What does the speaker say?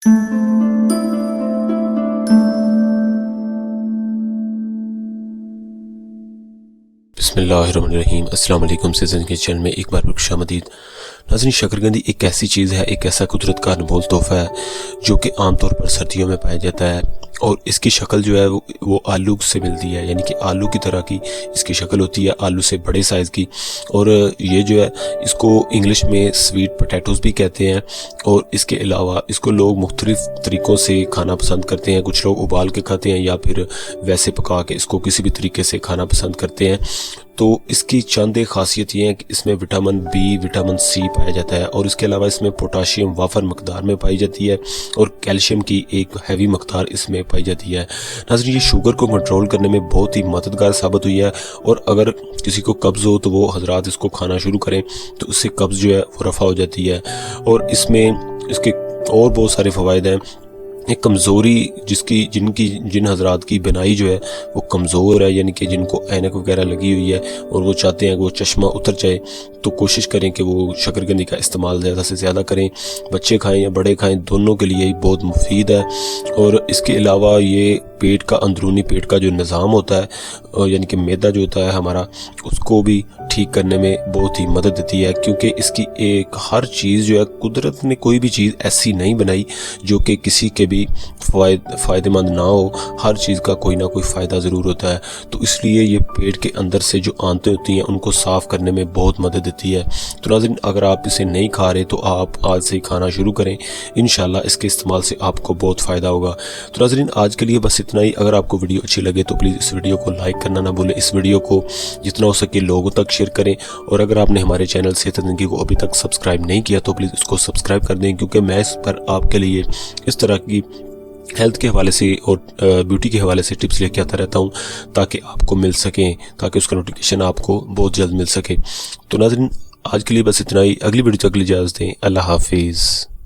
بسم اللہ الرحمن الرحیم۔ السلام علیکم۔ سیزن کے چینل میں ایک بار پھر خوش آمدید۔ ناظرین، شکرکندی ایک ایسی چیز ہے، ایک ایسا قدرت کا انمول تحفہ ہے جو کہ عام طور پر سردیوں میں پایا جاتا ہے، اور اس کی شکل جو ہے وہ آلو سے ملتی ہے، یعنی کہ آلو کی طرح کی اس کی شکل ہوتی ہے، آلو سے بڑے سائز کی۔ اور یہ جو ہے اس کو انگلش میں سویٹ پوٹیٹوز بھی کہتے ہیں، اور اس کے علاوہ اس کو لوگ مختلف طریقوں سے کھانا پسند کرتے ہیں۔ کچھ لوگ ابال کے کھاتے ہیں یا پھر ویسے پکا کے اس کو کسی بھی طریقے سے کھانا پسند کرتے ہیں۔ تو اس کی چند ایک خاصیت یہ ہے کہ اس میں وٹامن بی، وٹامن سی پایا جاتا ہے، اور اس کے علاوہ اس میں پوٹاشیم وافر مقدار میں پائی جاتی ہے، اور کیلشیم کی ایک ہیوی مقدار اس میں پائی جاتی ہے۔ ناظرین، یہ شوگر کو کنٹرول کرنے میں بہت ہی مددگار ثابت ہوئی ہے، اور اگر کسی کو قبض ہو تو وہ حضرات اس کو کھانا شروع کریں تو اس سے قبض جو ہے وہ رفع ہو جاتی ہے۔ اور اس میں اس کے اور بہت سارے فوائد ہیں۔ ایک کمزوری جن حضرات کی بینائی جو ہے وہ کمزور ہے، یعنی کہ جن کو اینک وغیرہ لگی ہوئی ہے اور وہ چاہتے ہیں کہ وہ چشمہ اتر جائے، تو کوشش کریں کہ وہ شکرکندی کا استعمال زیادہ سے زیادہ کریں۔ بچے کھائیں یا بڑے کھائیں، دونوں کے لیے بہت مفید ہے۔ اور اس کے علاوہ یہ پیٹ کا، اندرونی پیٹ کا جو نظام ہوتا ہے، یعنی کہ معدہ جو ہوتا ہے ہمارا، اس کو بھی ٹھیک کرنے میں بہت ہی مدد دیتی ہے، کیونکہ اس کی ہر چیز جو ہے، قدرت نے کوئی بھی چیز ایسی نہیں بنائی جو کہ کسی کے بھی فائدہ مند نہ ہو۔ ہر چیز کا کوئی نہ کوئی فائدہ ضرور ہوتا ہے، تو اس لیے یہ پیٹ کے اندر سے جو آنتیں ہوتی ہیں ان کو صاف کرنے میں بہت مدد دیتی ہے۔ تو ناظرین، اگر آپ اسے نہیں کھا رہے تو آپ آج سے ہی کھانا شروع کریں، انشاءاللہ اس کے استعمال سے آپ کو بہت فائدہ ہوگا۔ تو ناظرین، آج کے لیے بس اتنا ہی۔ اگر آپ کو ویڈیو اچھی لگے تو پلیز اس ویڈیو کو لائک کرنا نہ بھولیں، اس ویڈیو کو جتنا ہو سکے لوگوں تک شیئر کریں، اور اگر آپ نے ہمارے چینل صحت زندگی کو ابھی تک سبسکرائب نہیں کیا تو پلیز اس کو سبسکرائب کر دیں، کیونکہ میں اس پر آپ کے لیے اس طرح کی ہیلتھ کے حوالے سے اور بیوٹی کے حوالے سے ٹپس لے کے آتا رہتا ہوں، تاکہ آپ کو مل سکیں، تاکہ اس کا نوٹیفیکیشن آپ کو بہت جلد مل سکے۔ تو ناظرین، آج کے لیے بس اتنا ہی۔ اگلی ویڈیو تک اجازت دیں۔ اللہ حافظ۔